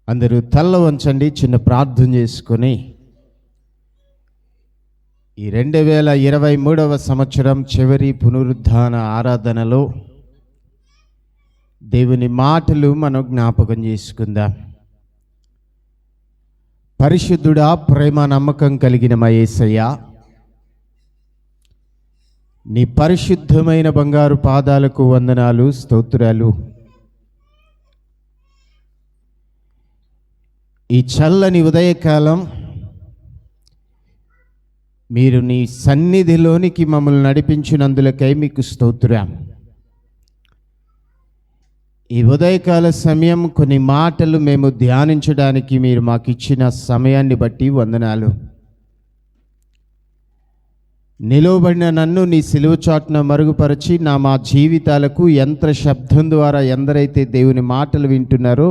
అందరూ తల్ల వంచండి, చిన్న ప్రార్థన చేసుకొని ఈ 2023వ సంవత్సరం చివరి పునరుద్ధాన ఆరాధనలో దేవుని మాటలు మనం జ్ఞాపకం చేసుకుందాం. పరిశుద్ధుడా, ప్రేమ నమ్మకం కలిగిన మా యేసయ్యా, నీ పరిశుద్ధమైన బంగారు పాదాలకు వందనాలు, స్తోత్రాలు. ఈ చల్లని ఉదయకాలం మీరు నీ సన్నిధిలోనికి మమ్మల్ని నడిపించినందులకై మీకు స్తోత్రం. ఈ ఉదయకాల సమయం కొన్ని మాటలు మేము ధ్యానించడానికి మీరు మాకు ఇచ్చిన సమయాన్ని బట్టి వందనాలు. నిలువబడిన నన్ను నీ సిలువ చాటున మరుగుపరిచి మా జీవితాలకు యంత్ర శబ్దం ద్వారా ఎందరైతే దేవుని మాటలు వింటున్నారో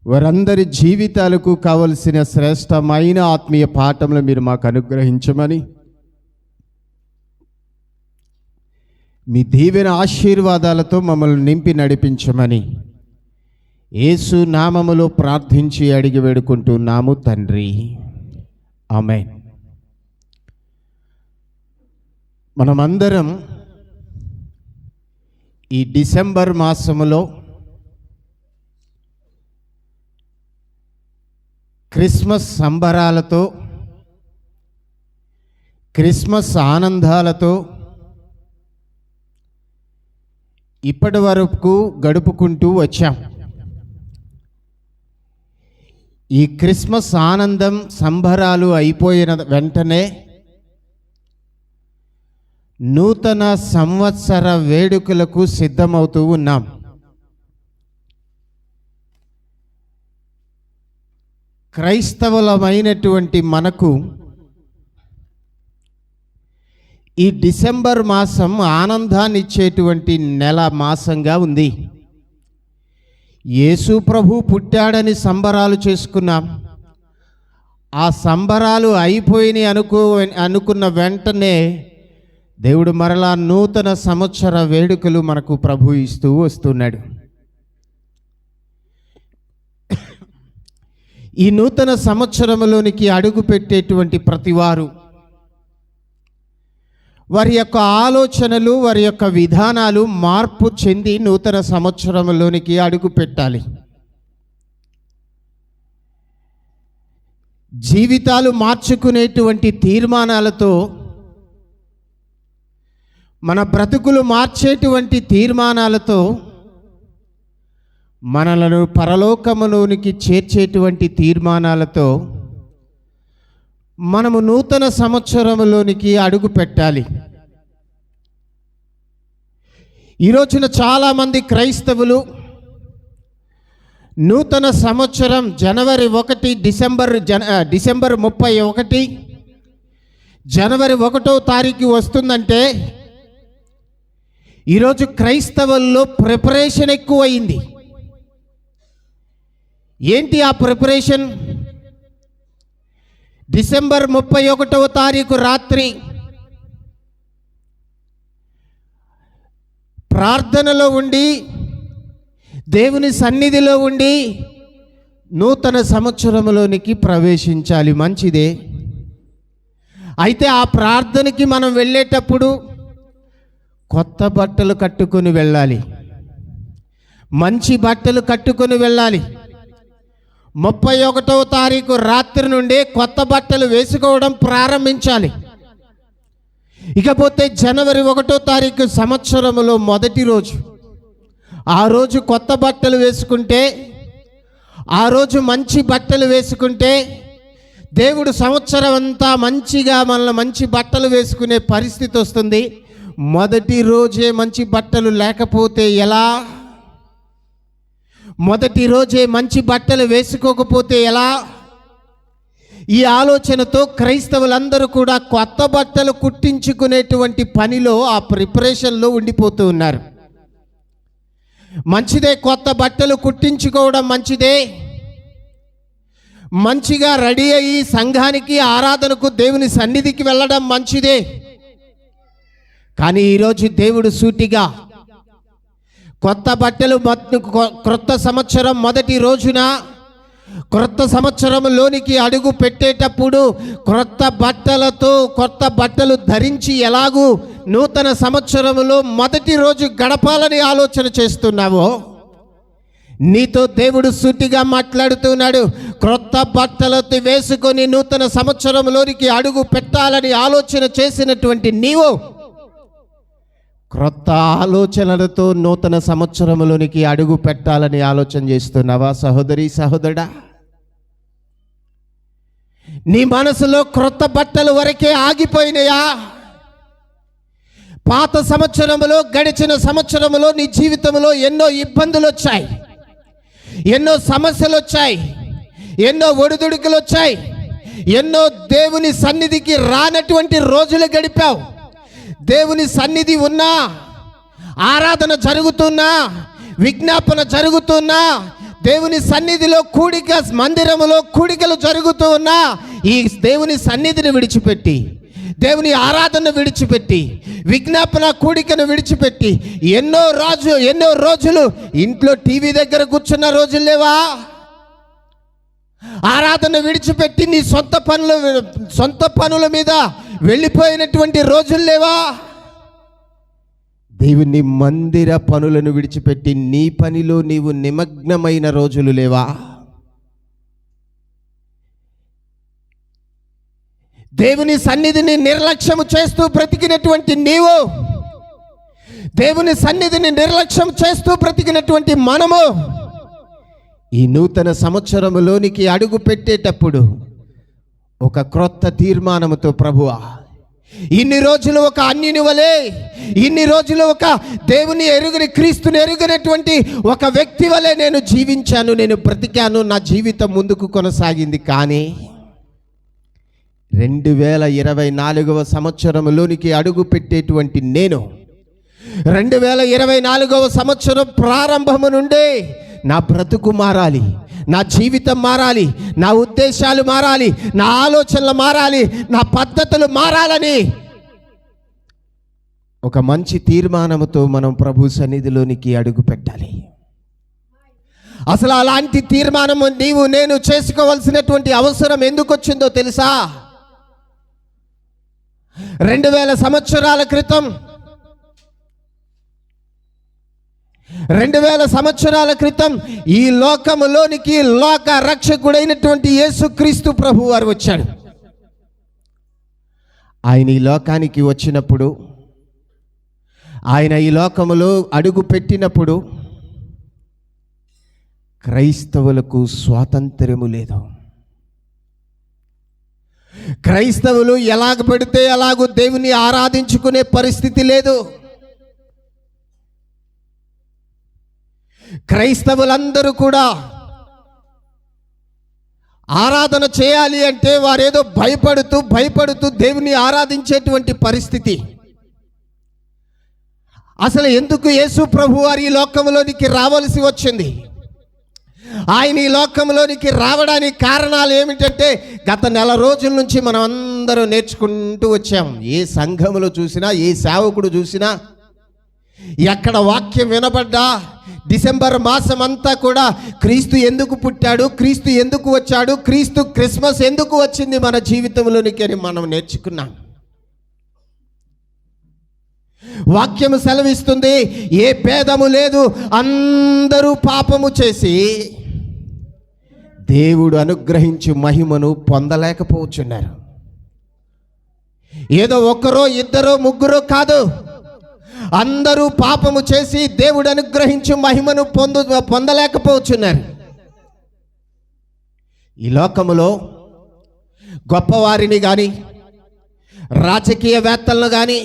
వారందరి జీవితాలకు కావలసిన శ్రేష్టమైన ఆత్మీయ పాఠములు మీరు మాకు అనుగ్రహించమని, మీ దీవెన ఆశీర్వాదాలతో మమ్మల్ని నింపి నడిపించమని యేసు నామములో ప్రార్థించి అడిగి వేడుకుంటున్నాము తండ్రి, ఆమేన్. మనమందరం ఈ డిసెంబర్ మాసములో క్రిస్మస్ సంబరాలతో, క్రిస్మస్ ఆనందాలతో ఇప్పటి వరకు గడుపుకుంటూ వచ్చాం. ఈ క్రిస్మస్ ఆనందం సంబరాలు అయిపోయిన వెంటనే నూతన సంవత్సర వేడుకలకు సిద్ధమవుతూ ఉన్నాం. క్రైస్తవులమైనటువంటి మనకు ఈ డిసెంబర్ మాసం ఆనందాన్ని ఇచ్చేటువంటి నెల మాసంగా ఉంది. యేసు ప్రభు పుట్టాడని సంబరాలు చేసుకున్నాం. ఆ సంబరాలు అయిపోయినాయి అనుకున్న వెంటనే దేవుడు మరలా నూతన సంవత్సర వేడుకలు మనకు ప్రభు ఇస్తూ వస్తున్నాడు. ఈ నూతన సంవత్సరంలోనికి అడుగు పెట్టేటువంటి ప్రతివారు వారి యొక్క ఆలోచనలు, వారి యొక్క విధానాలు మార్పు చెంది నూతన సంవత్సరంలోనికి అడుగు పెట్టాలి. జీవితాలు మార్చుకునేటువంటి తీర్మానాలతో, మన బ్రతుకులు మార్చేటువంటి తీర్మానాలతో మనలను పరలోకములోనికి చేర్చేటువంటి తీర్మానాలతో మనము నూతన సంవత్సరంలోనికి అడుగు పెట్టాలి. ఈ రోజున చాలామంది క్రైస్తవులు నూతన సంవత్సరం జనవరి 1 డిసెంబర్ 31 జనవరి 1వ తారీఖు వస్తుందంటే ఈరోజు క్రైస్తవుల్లో ప్రిపరేషన్ ఎక్కువైంది. ఏంటి ఆ ప్రిపరేషన్? డిసెంబర్ 31వ తారీఖు రాత్రి ప్రార్థనలో ఉండి, దేవుని సన్నిధిలో ఉండి నూతన సంవత్సరంలోనికి ప్రవేశించాలి. మంచిదే. అయితే ఆ ప్రార్థనకి మనం వెళ్ళేటప్పుడు కొత్త బట్టలు కట్టుకొని వెళ్ళాలి, మంచి బట్టలు కట్టుకొని వెళ్ళాలి. 31వ తారీఖు రాత్రి నుండి కొత్త బట్టలు వేసుకోవడం ప్రారంభించాలి. ఇకపోతే జనవరి 1వ తారీఖు సంవత్సరంలో మొదటి రోజు, ఆ రోజు కొత్త బట్టలు వేసుకుంటే, ఆ రోజు మంచి బట్టలు వేసుకుంటే దేవుడు సంవత్సరం అంతా మంచిగా మనల్ని మంచి బట్టలు వేసుకునే పరిస్థితి వస్తుంది. మొదటి రోజే మంచి బట్టలు లేకపోతే ఎలా? మొదటి రోజే మంచి బట్టలు వేసుకోకపోతే ఎలా? ఈ ఆలోచనతో క్రైస్తవులందరూ కూడా కొత్త బట్టలు కుట్టించుకునేటువంటి పనిలో, ఆ ప్రిపరేషన్లో ఉండిపోతూ ఉన్నారు. మంచిదే, కొత్త బట్టలు కుట్టించుకోవడం మంచిదే. మంచిగా రెడీ అయ్యి సంఘానికి, ఆరాధనకు, దేవుని సన్నిధికి వెళ్ళడం మంచిదే. కానీ ఈరోజు దేవుడు సూటిగా కొత్త బట్టలు క్రొత్త సంవత్సరం మొదటి రోజున క్రొత్త సంవత్సరంలోనికి అడుగు పెట్టేటప్పుడు కొత్త బట్టలు ధరించి ఎలాగూ నూతన సంవత్సరంలో మొదటి రోజు గడపాలని ఆలోచన చేస్తున్నావో, నీతో దేవుడు సూటిగా మాట్లాడుతున్నాడు. క్రొత్త బట్టలతో వేసుకొని నూతన సంవత్సరంలోనికి అడుగు పెట్టాలని ఆలోచన చేసినటువంటి నీవు క్రొత్త ఆలోచనలతో నూతన సంవత్సరంలోనికి అడుగు పెట్టాలని ఆలోచన చేస్తున్నావా సహోదరి సహోదరుడా? నీ మనసులో క్రొత్త బట్టలు వరకే ఆగిపోయినాయా? పాత సంవత్సరంలో, గడిచిన సంవత్సరంలో నీ జీవితంలో ఎన్నో ఇబ్బందులు వచ్చాయి, ఎన్నో సమస్యలు వచ్చాయి, ఎన్నో ఒడిదుడుకులు వచ్చాయి, ఎన్నో దేవుని సన్నిధికి రానటువంటి రోజులు గడిపావు. దేవుని సన్నిధి ఉన్నా, ఆరాధన జరుగుతున్నా, విజ్ఞాపన జరుగుతున్నా, దేవుని సన్నిధిలో కూడిక, మందిరములో కూడికలు జరుగుతూ ఉన్నా, ఈ దేవుని సన్నిధిని విడిచిపెట్టి, దేవుని ఆరాధన విడిచిపెట్టి, విజ్ఞాపన కూడికను విడిచిపెట్టి ఎన్నో రోజులు ఇంట్లో టీవీ దగ్గర కూర్చున్న రోజులు లేవా? ఆరాధన విడిచిపెట్టి నీ సొంత పనుల మీద వెళ్ళిపోయినటువంటి రోజులు లేవా? దేవుని మందిర పనులను విడిచిపెట్టి నీ పనిలో నీవు నిమగ్నమైన రోజులు లేవా? దేవుని సన్నిధిని నిర్లక్ష్యం చేస్తూ బ్రతికినటువంటి నీవు, దేవుని సన్నిధిని నిర్లక్ష్యం చేస్తూ బ్రతికినటువంటి మనము ఈ నూతన సంవత్సరంలోనికి అడుగు పెట్టేటప్పుడు ఒక క్రొత్త తీర్మానముతో, ప్రభువా, ఇన్ని రోజులు ఒక అన్యుని వలె, ఇన్ని రోజులు ఒక దేవుని ఎరుగని, క్రీస్తుని ఎరుగనటువంటి ఒక వ్యక్తి వలె నేను జీవించాను, నేను బ్రతికాను, నా జీవితం ముందుకు కొనసాగింది. కానీ 2024వ సంవత్సరంలోనికి అడుగు పెట్టేటువంటి నేను 2024వ సంవత్సరం ప్రారంభము నుండే నా బ్రతుకు మారాలి, నా జీవితం మారాలి, నా ఉద్దేశాలు మారాలి, నా ఆలోచనలు మారాలి, నా పద్ధతులు మారాలని ఒక మంచి తీర్మానముతో మనం ప్రభు సన్నిధిలోనికి అడుగు పెట్టాలి. అసలు అలాంటి తీర్మానము నీవు నేను చేసుకోవాల్సినటువంటి అవసరం ఎందుకు వచ్చిందో తెలుసా? 2000 సంవత్సరాల క్రితం 2000 సంవత్సరాల క్రితం ఈ లోకములోనికి లోక రక్షకుడైనటువంటి యేసుక్రీస్తు ప్రభు వారు వచ్చాడు. ఆయన ఈ లోకానికి వచ్చినప్పుడు, ఆయన ఈ లోకములో అడుగు పెట్టినప్పుడు క్రైస్తవులకు స్వాతంత్ర్యము లేదు. క్రైస్తవులు ఎలాగ పెడితే అలాగూ దేవుని ఆరాధించుకునే పరిస్థితి లేదు. క్రైస్తవులందరూ కూడా ఆరాధన చేయాలి అంటే వారేదో భయపడుతూ దేవుని ఆరాధించేటువంటి పరిస్థితి. అసలు ఎందుకు యేసు ప్రభు వారి ఈ లోకంలోనికి రావాల్సి వచ్చింది? ఆయన ఈ లోకంలోనికి రావడానికి కారణాలు ఏమిటంటే, గత నెల రోజుల నుంచి మనం అందరూ నేర్చుకుంటూ వచ్చాం. ఏ సంఘములో చూసినా, ఏ సేవకుడు చూసినా, ఎక్కడ వాక్యం వినబడ్డా డిసెంబర్ మాసం అంతా కూడా క్రీస్తు ఎందుకు పుట్టాడు, క్రీస్తు ఎందుకు వచ్చాడు, క్రీస్తు క్రిస్మస్ ఎందుకు వచ్చింది మన జీవితంలోనికి అని మనం నేర్చుకున్నాం. వాక్యము సెలవిస్తుంది, ఏ భేదము లేదు, అందరూ పాపము చేసి దేవుడు అనుగ్రహించి మహిమను పొందలేకపోతున్నారు. ఏదో ఒక్కరో ఇద్దరో ముగ్గురో కాదు, అందరూ పాపము చేసి దేవుడు అనుగ్రహించి మహిమను పొందలేకపోతున్నారు. ఈ లోకములో గొప్పవారిని కానీ, రాజకీయవేత్తలను కానీ,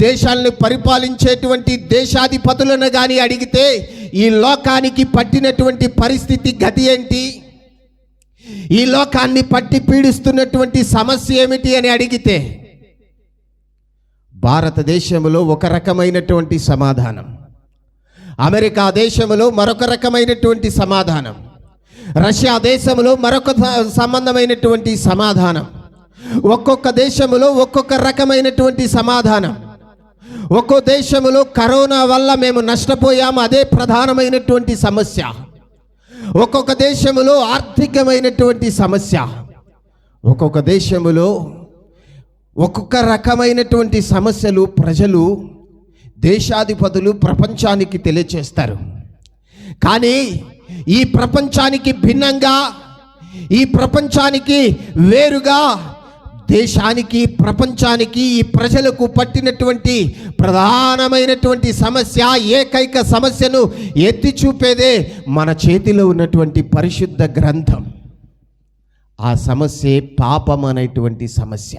దేశాలను పరిపాలించేటువంటి దేశాధిపతులను కానీ అడిగితే ఈ లోకానికి పట్టినటువంటి పరిస్థితి గతి ఏంటి, ఈ లోకాన్ని పట్టి పీడిస్తున్నటువంటి సమస్య ఏమిటి అని అడిగితే భారతదేశంలో ఒక రకమైనటువంటి సమాధానం, అమెరికా దేశంలో మరొక రకమైనటువంటి సమాధానం, రష్యా దేశంలో మరొక సంబంధమైనటువంటి సమాధానం, ఒక్కొక్క దేశంలో ఒక్కొక్క రకమైనటువంటి సమాధానం. ఒక్కో దేశంలో కరోనా వల్ల మేము నష్టపోయాము, అదే ప్రధానమైనటువంటి సమస్య. ఒక్కొక్క దేశంలో ఆర్థికమైనటువంటి సమస్య, ఒక్కొక్క దేశంలో ఒక్కొక్క రకమైనటువంటి సమస్యలు ప్రజలు, దేశాధిపతులు ప్రపంచానికి తెలియచేస్తారు. కానీ ఈ ప్రపంచానికి భిన్నంగా, ఈ ప్రపంచానికి వేరుగా, దేశానికి, ప్రపంచానికి, ఈ ప్రజలకు పట్టినటువంటి ప్రధానమైనటువంటి సమస్య, ఏకైక సమస్యను ఎత్తి చూపేదే మన చేతిలో ఉన్నటువంటి పరిశుద్ధ గ్రంథం. ఆ సమస్యే పాపం అనేటువంటి సమస్య.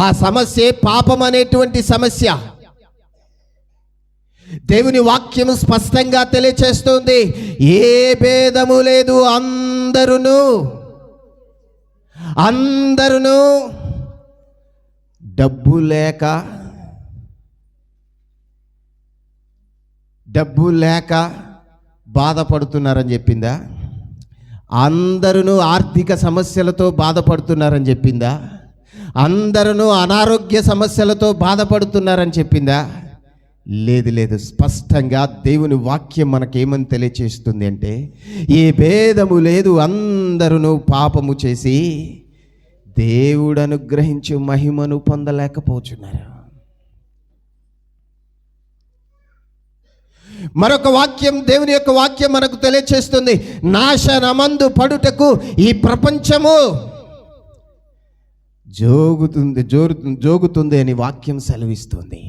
ఆ సమస్యే పాపం అనేటువంటి సమస్య. దేవుని వాక్యం స్పష్టంగా తెలియచేస్తుంది, ఏ భేదము లేదు, అందరూ డబ్బు లేక బాధపడుతున్నారని చెప్పిందా? అందరూ ఆర్థిక సమస్యలతో బాధపడుతున్నారని చెప్పిందా? అందరూ అనారోగ్య సమస్యలతో బాధపడుతున్నారని చెప్పిందా? లేదు. స్పష్టంగా దేవుని వాక్యం మనకేమని తెలియచేస్తుంది అంటే, ఏ భేదము లేదు, అందరూ పాపము చేసి దేవుడు అనుగ్రహించు మహిమను పొందలేకపోతున్నారు. మరొక వాక్యం, దేవుని యొక్క వాక్యం మనకు తెలియచేస్తుంది, నాశనమందు పడుటకు ఈ ప్రపంచము జోగుతుంది అని వాక్యం సెలవిస్తుంది.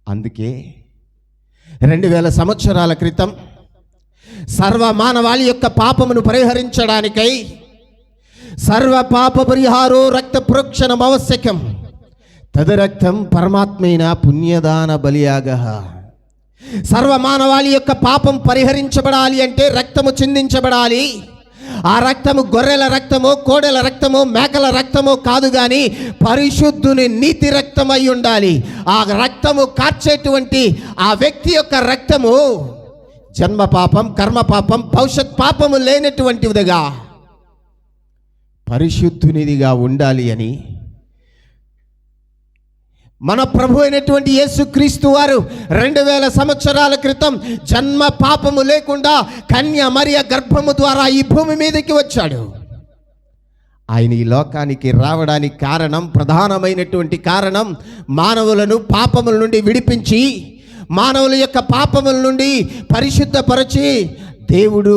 అందుకే 2000 సంవత్సరాల క్రితం సర్వ మానవాళి యొక్క పాపమును పరిహరించడానికై సర్వ పాప పరిహారో రక్త ప్రోక్షణం ఆవశ్యకం, తదరక్తం పరమాత్మైన పుణ్యదాన బలియాగ. సర్వ మానవాళి యొక్క పాపం పరిహరించబడాలి అంటే రక్తము చిందించబడాలి. ఆ రక్తము గొర్రెల రక్తమో, కోడెల రక్తమో, మేకల రక్తమో కాదు, కానీ పరిశుద్ధుని నీతి రక్తం అయి ఉండాలి. ఆ రక్తము కార్చేటువంటి ఆ వ్యక్తి యొక్క రక్తము జన్మ పాపం, కర్మ పాపం, భవిష్యత్ పాపము లేనటువంటిదిగా, పరిశుద్ధునిదిగా ఉండాలి అని మన ప్రభు అయినటువంటి యేసుక్రీస్తు వారు 2000 సంవత్సరాల క్రితం జన్మ పాపము లేకుండా కన్య మరియ గర్భము ద్వారా ఈ భూమి మీదకి వచ్చాడు. ఆయన ఈ లోకానికి రావడానికి కారణం, ప్రధానమైనటువంటి కారణం, మానవులను పాపముల నుండి విడిపించి, మానవుల యొక్క పాపముల నుండి పరిశుద్ధపరచి, దేవుడు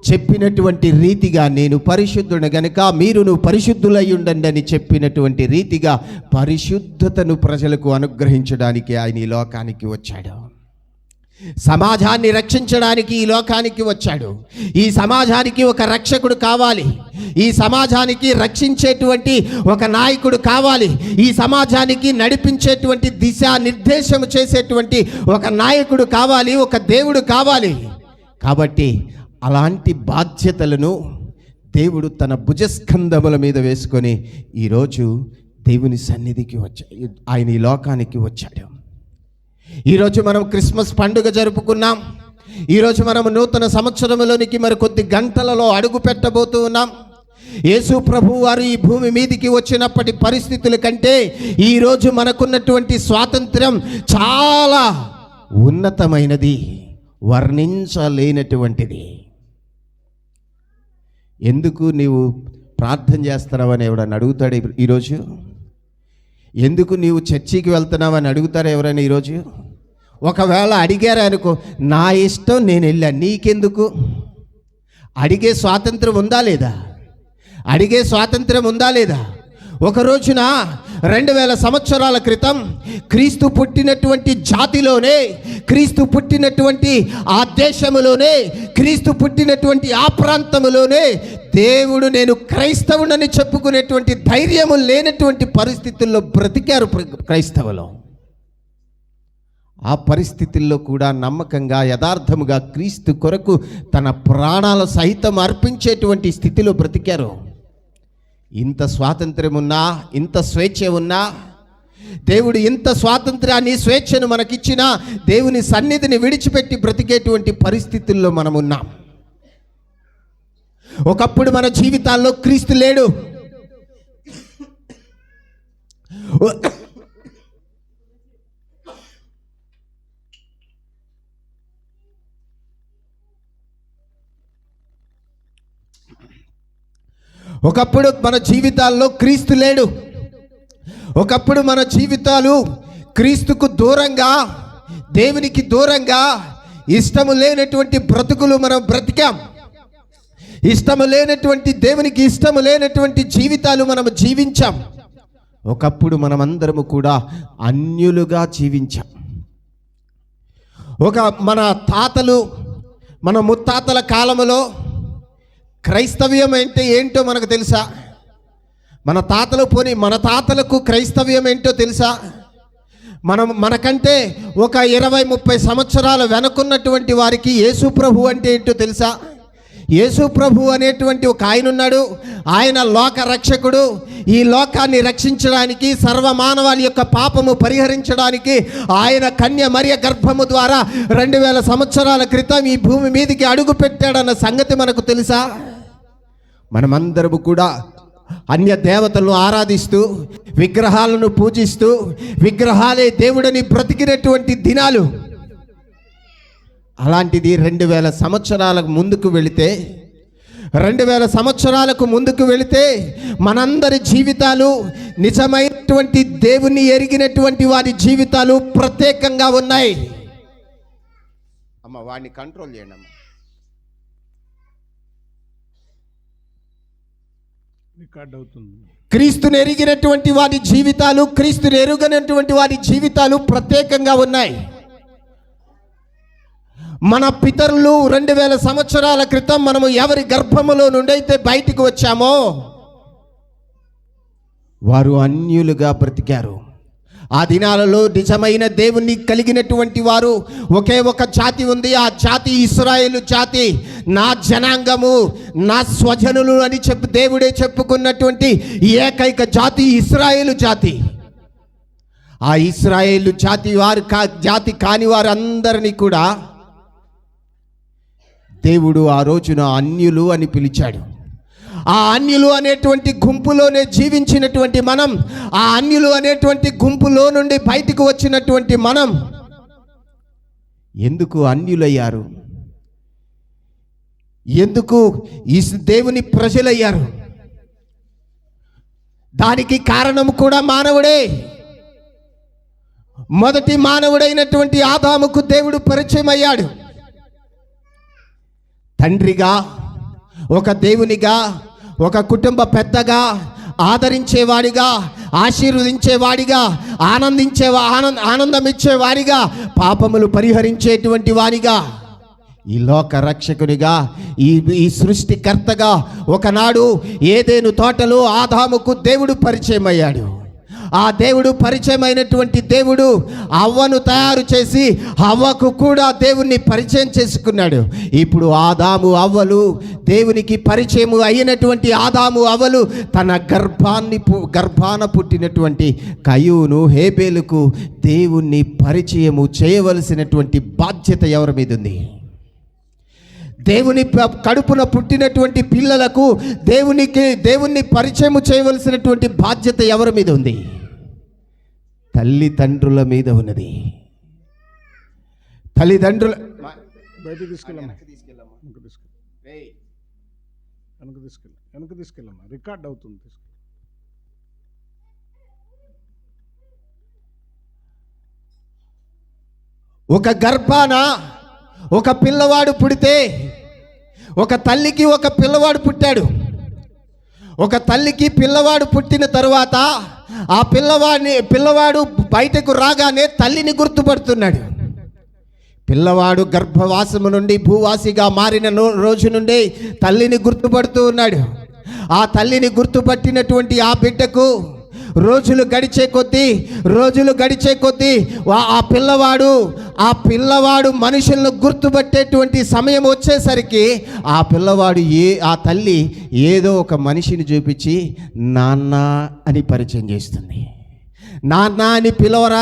చెప్పినటువంటి రీతిగా నేను పరిశుద్ధుడు గనుక మీరును పరిశుద్ధులై ఉండండి అని చెప్పినటువంటి రీతిగా పరిశుద్ధతను ప్రజలకు అనుగ్రహించడానికి ఆయన ఈ లోకానికి వచ్చాడు. సమాజాన్ని రక్షించడానికి ఈ లోకానికి వచ్చాడు. ఈ సమాజానికి ఒక రక్షకుడు కావాలి. ఈ సమాజానికి రక్షించేటువంటి ఒక నాయకుడు కావాలి. ఈ సమాజానికి నడిపించేటువంటి దిశా నిర్దేశం చేసేటువంటి ఒక నాయకుడు కావాలి, ఒక దేవుడు కావాలి. కాబట్టి అలాంటి బాధ్యతలను దేవుడు తన భుజస్కంధముల మీద వేసుకొని ఈరోజు దేవుని సన్నిధికి వచ్చాడు. ఆయన ఈ లోకానికి వచ్చాడు. ఈరోజు మనం క్రిస్మస్ పండుగ జరుపుకున్నాం. ఈరోజు మనం నూతన సంవత్సరంలోనికి మరి కొద్ది గంటలలో అడుగు పెట్టబోతూ ఉన్నాం. యేసు ప్రభు వారు ఈ భూమి మీదికి వచ్చినప్పటి పరిస్థితుల కంటే ఈరోజు మనకున్నటువంటి స్వాతంత్ర్యం చాలా ఉన్నతమైనది, వర్ణించలేనటువంటిది. ఎందుకు నీవు ప్రార్థన చేస్తున్నావని ఎవడని అడుగుతాడు ఈరోజు? ఎందుకు నీవు చర్చికి వెళ్తున్నావని అడుగుతారు ఎవరైనా ఈరోజు? ఒకవేళ అడిగారా అనుకో, నా ఇష్టం, నేను వెళ్ళా, నీకెందుకు? అడిగే స్వాతంత్రం ఉందా లేదా? అడిగే స్వాతంత్రం ఉందా లేదా? ఒక రోజున 2000 సంవత్సరాల క్రితం క్రీస్తు పుట్టినటువంటి జాతిలోనే, క్రీస్తు పుట్టినటువంటి ఆ దేశములోనే, క్రీస్తు పుట్టినటువంటి ఆ ప్రాంతములోనే దేవుడు నేను క్రైస్తవునని చెప్పుకునేటువంటి ధైర్యము లేనటువంటి పరిస్థితుల్లో బ్రతికారు క్రైస్తవులు. ఆ పరిస్థితుల్లో కూడా నమ్మకంగా, యథార్థముగా క్రీస్తు కొరకు తన ప్రాణాల సహితం అర్పించేటువంటి స్థితిలో బ్రతికారు. ఇంత స్వాతంత్ర్యం ఉన్నా, ఇంత స్వేచ్ఛ ఉన్నా, దేవుడు ఇంత స్వాతంత్ర్యాన్ని, స్వేచ్ఛను మనకిచ్చినా దేవుని సన్నిధిని విడిచిపెట్టి బ్రతికేటువంటి పరిస్థితుల్లో మనం ఉన్నాం. ఒకప్పుడు మన జీవితాల్లో క్రీస్తు లేడు. ఒకప్పుడు మన జీవితాల్లో క్రీస్తు లేడు. ఒకప్పుడు మన జీవితాలు క్రీస్తుకు దూరంగా, దేవునికి దూరంగా, ఇష్టము లేనటువంటి బ్రతుకులు మనం బ్రతికాం. ఇష్టము లేనటువంటి, దేవునికి ఇష్టము లేనటువంటి జీవితాలు మనం జీవించాం. ఒకప్పుడు మనమందరము కూడా అన్యులుగా జీవించాం. మన తాతలు, మన ముత్తాతల కాలంలో క్రైస్తవ్యం అంటే ఏంటో మనకు తెలుసా? మన తాతలకు క్రైస్తవ్యం ఏంటో తెలుసా? మనకంటే ఒక 20-30 సంవత్సరాల వెనకున్నటువంటి వారికి యేసు ప్రభు అంటే ఏంటో తెలుసా? యేసు ప్రభు అనేటువంటి ఒక ఆయన ఉన్నాడు. ఆయన లోక రక్షకుడు. ఈ లోకాన్ని రక్షించడానికి, సర్వమానవాళి యొక్క పాపము పరిహరించడానికి ఆయన కన్య మరియ గర్భము ద్వారా 2000 సంవత్సరాల క్రితం ఈ భూమి మీదకి అడుగు పెట్టాడన్న సంగతి మనకు తెలుసా? మనమందరము కూడా అన్య దేవతలను ఆరాధిస్తూ, విగ్రహాలను పూజిస్తూ, విగ్రహాలే దేవుడని బ్రతికినటువంటి దినాలు. అలాంటిది 2000 సంవత్సరాలకు ముందుకు వెళితే, 2000 సంవత్సరాలకు ముందుకు వెళితే మనందరి జీవితాలు, నిజమైనటువంటి దేవుని ఎరిగినటువంటి వారి జీవితాలు ప్రత్యేకంగా ఉన్నాయి. అమ్మ, వాడిని కంట్రోల్ చేయండి అమ్మ. రికార్డ్ అవుతుంది. క్రీస్తుని ఎరిగినటువంటి వారి జీవితాలు, క్రీస్తుని ఎరుగనటువంటి వారి జీవితాలు ప్రత్యేకంగా ఉన్నాయి. మన పితరులు 2000 సంవత్సరాల క్రితం మనము ఎవరి గర్భములో నుండి అయితే బయటికి వచ్చామో వారు అన్యులుగా బ్రతికారు. ఆ దినాలలో నిజమైన దేవుణ్ణి కలిగినటువంటి వారు ఒకే ఒక జాతి ఉంది. ఆ జాతి ఇశ్రాయేలు జాతి. నా జనాంగము, నా స్వజనులు అని దేవుడే చెప్పుకున్నటువంటి ఏకైక జాతి ఇశ్రాయేలు జాతి. ఆ ఇశ్రాయేలు జాతి కాని వారందరినీ కూడా దేవుడు ఆ రోజున అన్యులు అని పిలిచాడు. ఆ అన్యులు అనేటువంటి గుంపులోనే జీవించినటువంటి మనం, ఆ అన్యులు అనేటువంటి గుంపులో నుండి బయటికి వచ్చినటువంటి మనం ఎందుకు అన్యులయ్యారు? ఎందుకు ఈ దేవుని ప్రజలయ్యారు? దానికి కారణం కూడా మానవుడే. మొదటి మానవుడైనటువంటి ఆదాముకు దేవుడు పరిచయం అయ్యాడు. తండ్రిగా, ఒక దేవునిగా, ఒక కుటుంబ పెద్దగా, ఆదరించేవాడిగా, ఆశీర్వదించేవాడిగా, ఆనందమిచ్చేవాడిగా, పాపములు పరిహరించేటువంటి వాడిగా, ఈ లోక రక్షకునిగా, ఈ సృష్టికర్తగా ఒకనాడు ఏదెను తోటలో ఆదాముకు దేవుడు పరిచయం అయ్యాడు. ఆ దేవుడు పరిచయమైనటువంటి దేవుడు హవ్వను తయారు చేసి హవ్వకు కూడా దేవుణ్ణి పరిచయం చేసుకున్నాడు. ఇప్పుడు ఆదాము హవ్వలు, దేవునికి పరిచయం అయినటువంటి ఆదాము హవ్వలు తన గర్భాన పుట్టినటువంటి కయ్యూను, హేబేలుకు దేవుణ్ణి పరిచయము చేయవలసినటువంటి బాధ్యత ఎవరి మీద ఉంది? దేవుని కడుపున పుట్టినటువంటి పిల్లలకు దేవుణ్ణి పరిచయం చేయవలసినటువంటి బాధ్యత ఎవరి మీద ఉంది? తల్లిదండ్రుల మీద ఉన్నది. తల్లిదండ్రుల బయటకు తీసుకెళ్ళమ్మా. రికార్డ్ అవుతుంది. ఒక గర్భాన ఒక పిల్లవాడు పుడితే, ఒక తల్లికి ఒక పిల్లవాడు పుట్టాడు. ఒక తల్లికి పిల్లవాడు పుట్టిన తరువాత ఆ పిల్లవాడు బయటకు రాగానే తల్లిని గుర్తుపడుతున్నాడు. పిల్లవాడు గర్భవాసము నుండి భూవాసిగా మారిన రోజు నుండి తల్లిని గుర్తుపడుతూ ఉన్నాడు. ఆ తల్లిని గుర్తుపట్టినటువంటి ఆ బిడ్డకు రోజులు గడిచే కొద్దీ ఆ పిల్లవాడు మనుషులను గుర్తుపట్టేటువంటి సమయం వచ్చేసరికి ఆ తల్లి ఏదో ఒక మనిషిని చూపించి నాన్న అని పరిచయం చేస్తుంది. నాన్న అని పిలవరా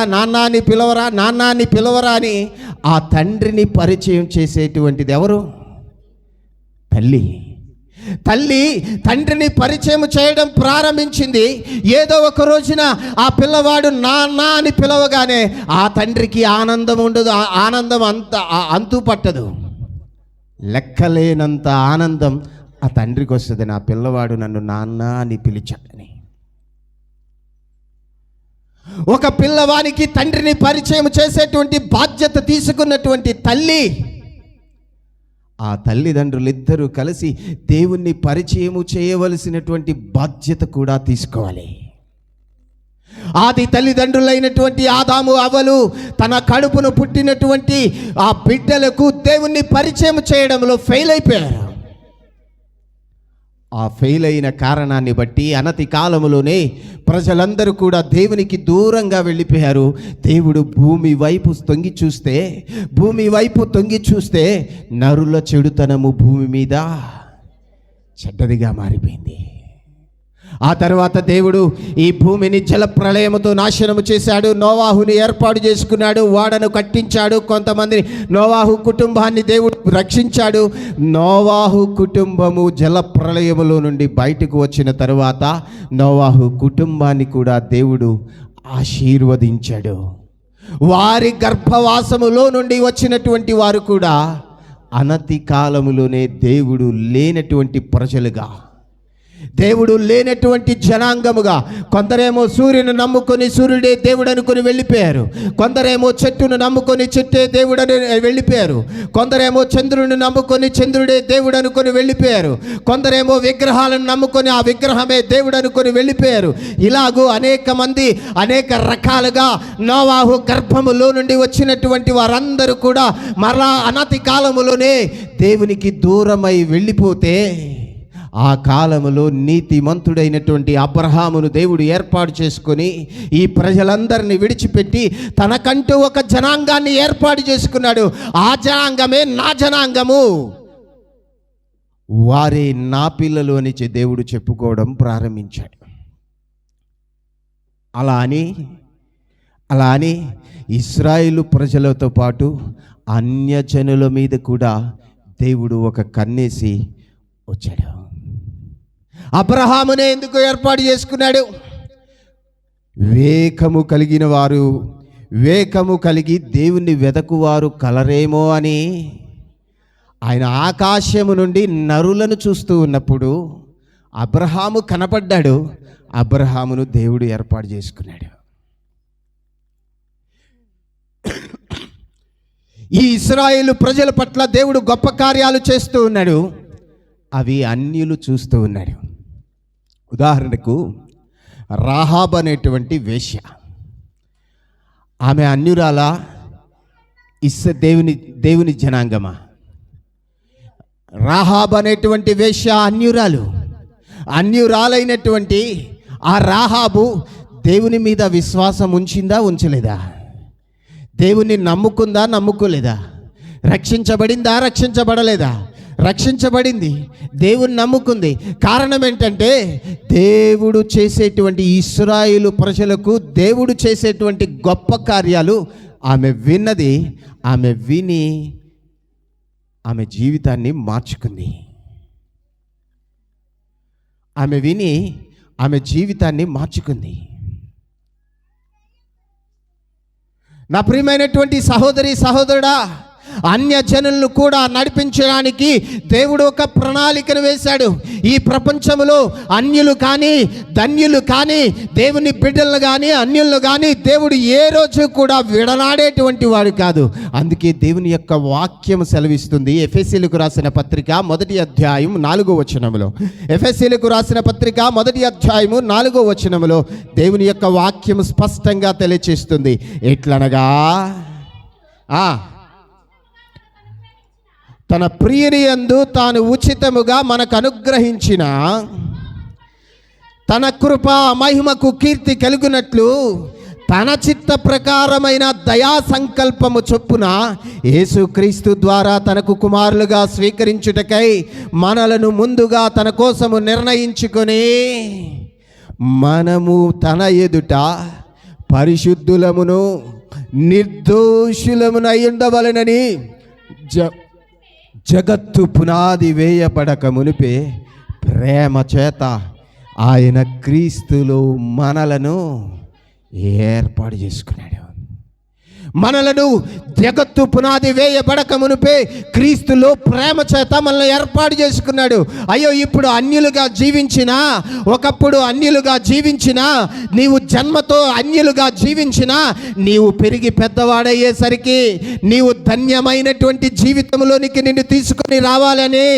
అని ఆ తండ్రిని పరిచయం చేసేటువంటిది ఎవరు? తల్లి. తల్లి తండ్రిని పరిచయం చేయడం ప్రారంభించింది. ఏదో ఒక రోజున ఆ పిల్లవాడు నాన్న అని పిలవగానే ఆ తండ్రికి ఆనందం ఉండదు. ఆ ఆనందం అంతు పట్టదు. లెక్కలేనంత ఆనందం ఆ తండ్రికి వస్తుంది. నా పిల్లవాడు నన్ను నాన్న అని పిలిచాడని. ఒక పిల్లవానికి తండ్రిని పరిచయం చేసేటువంటి బాధ్యత తీసుకున్నటువంటి తల్లి, ఆ తల్లిదండ్రులిద్దరూ కలిసి దేవుణ్ణి పరిచయము చేయవలసినటువంటి బాధ్యత కూడా తీసుకోవాలి. ఆది తల్లిదండ్రులైనటువంటి ఆదాము అవ్వలు తన కడుపును పుట్టినటువంటి ఆ బిడ్డలకు దేవుణ్ణి పరిచయం చేయడంలో ఫెయిల్ అయిపోయారు. ఆ ఫెయిల్ అయిన కారణాన్ని బట్టి అనతి కాలములోనే ప్రజలందరూ కూడా దేవునికి దూరంగా వెళ్ళిపోయారు. దేవుడు భూమి వైపు తొంగి చూస్తే నరుల చెడుతనము భూమి మీద చెడ్డదిగా మారిపోయింది. ఆ తర్వాత దేవుడు ఈ భూమిని జల ప్రళయముతో నాశనము చేశాడు. నోవాహుని ఏర్పాటు చేసుకున్నాడు, ఓడను కట్టించాడు. కొంతమంది నోవాహు కుటుంబాన్ని దేవుడు రక్షించాడు. నోవాహు కుటుంబము జల ప్రళయములో నుండి బయటకు వచ్చిన తర్వాత నోవాహు కుటుంబాన్ని కూడా దేవుడు ఆశీర్వదించాడు. వారి గర్భవాసములో నుండి వచ్చినటువంటి వారు కూడా అనతి కాలములోనే దేవుడు లేనటువంటి ప్రజలుగా, దేవుడు లేనటువంటి జనాంగముగా, కొందరేమో సూర్యుని నమ్ముకొని సూర్యుడే దేవుడు అనుకుని వెళ్ళిపోయారు. కొందరేమో చెట్టును నమ్ముకొని చెట్టే దేవుడని వెళ్ళిపోయారు. కొందరేమో చంద్రుని నమ్ముకొని చంద్రుడే దేవుడు అనుకుని వెళ్ళిపోయారు. కొందరేమో విగ్రహాలను నమ్ముకొని ఆ విగ్రహమే దేవుడు అనుకుని వెళ్ళిపోయారు. ఇలాగూ అనేక మంది అనేక రకాలుగా నోవాహు గర్భములో నుండి వచ్చినటువంటి వారందరూ కూడా మరలా అనతి కాలములోనే దేవునికి దూరమై వెళ్ళిపోతే, ఆ కాలములో నీతిమంతుడైనటువంటి అబ్రహామును దేవుడు ఏర్పాటు చేసుకొని ఈ ప్రజలందరినీ విడిచిపెట్టి తనకంటూ ఒక జనాంగాన్ని ఏర్పాటు చేసుకున్నాడు. ఆ జనాంగమే నా జనాంగము, వారే నా పిల్లలు అని దేవుడు చెప్పుకోవడం ప్రారంభించాడు. అలా అని ఇశ్రాయేలు ప్రజలతో పాటు అన్యజనుల మీద కూడా దేవుడు ఒక కన్నేసి వచ్చాడు. అబ్రహామునే ఎందుకు ఏర్పాటు చేసుకున్నాడు? వివేకము కలిగి దేవుణ్ణి వెదకువారు కలరేమో అని. ఆయన ఆకాశము నుండి నరులను చూస్తూ ఉన్నప్పుడు అబ్రహాము కనపడ్డాడు. అబ్రహామును దేవుడు ఏర్పాటు చేసుకున్నాడు. ఈ ఇశ్రాయేలు ప్రజల పట్ల దేవుడు గొప్ప కార్యాలు చేస్తూ ఉన్నాడు. అవి అన్యులు చూస్తూ ఉన్నాడు. ఉదాహరణకు రాహాబ్ అనేటువంటి వేశ్య, ఆమె అన్యురాల? దేవుని జనాంగమా? రాహాబ్ అనేటువంటి వేశ్య అన్యురాలైనటువంటి ఆ రాహాబు దేవుని మీద విశ్వాసం ఉంచిందా, ఉంచలేదా? దేవుని నమ్ముకుందా, నమ్ముకోలేదా? రక్షించబడిందా, రక్షించబడలేదా? రక్షించబడింది, దేవుని నమ్ముకుంది. కారణం ఏంటంటే దేవుడు చేసేటువంటి ఇశ్రాయేలు ప్రజలకు దేవుడు చేసేటువంటి గొప్ప కార్యాలు ఆమె విన్నది. ఆమె విని ఆమె జీవితాన్ని మార్చుకుంది. ఆమె జీవితాన్ని మార్చుకుంది. నా ప్రియమైనటువంటి సహోదరి సహోదరుడా, అన్యజనులను కూడా నడిపించడానికి దేవుడు ఒక ప్రణాళికను వేశాడు. ఈ ప్రపంచంలో అన్యులు కానీ ధన్యులు కానీ దేవుని బిడ్డలను కానీ అన్యులను కానీ దేవుడు ఏ రోజు కూడా విడనాడేటువంటి వాడు కాదు. అందుకే దేవుని యొక్క వాక్యం సెలవిస్తుంది. ఎఫెసీయులకు రాసిన పత్రిక 1వ అధ్యాయం 4వ వచనములో, ఎఫెసీయులకు రాసిన పత్రిక 1వ అధ్యాయము 4వ వచనములో దేవుని యొక్క వాక్యం స్పష్టంగా తెలియచేస్తుంది. ఎట్లనగా తన ప్రియుని యందు తాను ఉచితముగా మనకు అనుగ్రహించిన తన కృప మహిమకు కీర్తి కలుగునట్లు తన చిత్త ప్రకారమైన దయా సంకల్పము చొప్పున యేసుక్రీస్తు ద్వారా తనకు కుమారులుగా స్వీకరించుటకై మనలను ముందుగా తన కోసము నిర్ణయించుకొని మనము తన ఎదుట పరిశుద్ధులమును నిర్దోషులమునై ఉండవలెనని జగత్తు పునాది వేయబడక మునిపే ప్రేమ చేత ఆయన క్రీస్తులో మనలను ఏర్పాటు చేసుకున్నాడు. మనలను జగత్తు పునాది వేయబడక మునిపే క్రీస్తులో ప్రేమ చేత మనల్ని ఏర్పాటు చేసుకున్నాడు. అయ్యో, ఇప్పుడు అన్యులుగా జీవించినా, ఒకప్పుడు అన్యులుగా జీవించినా, నీవు జన్మతో అన్యులుగా జీవించినా, నీవు పెరిగి పెద్దవాడయ్యేసరికి నీవు ధన్యమైనటువంటి జీవితంలోనికి నిన్ను తీసుకొని రావాలని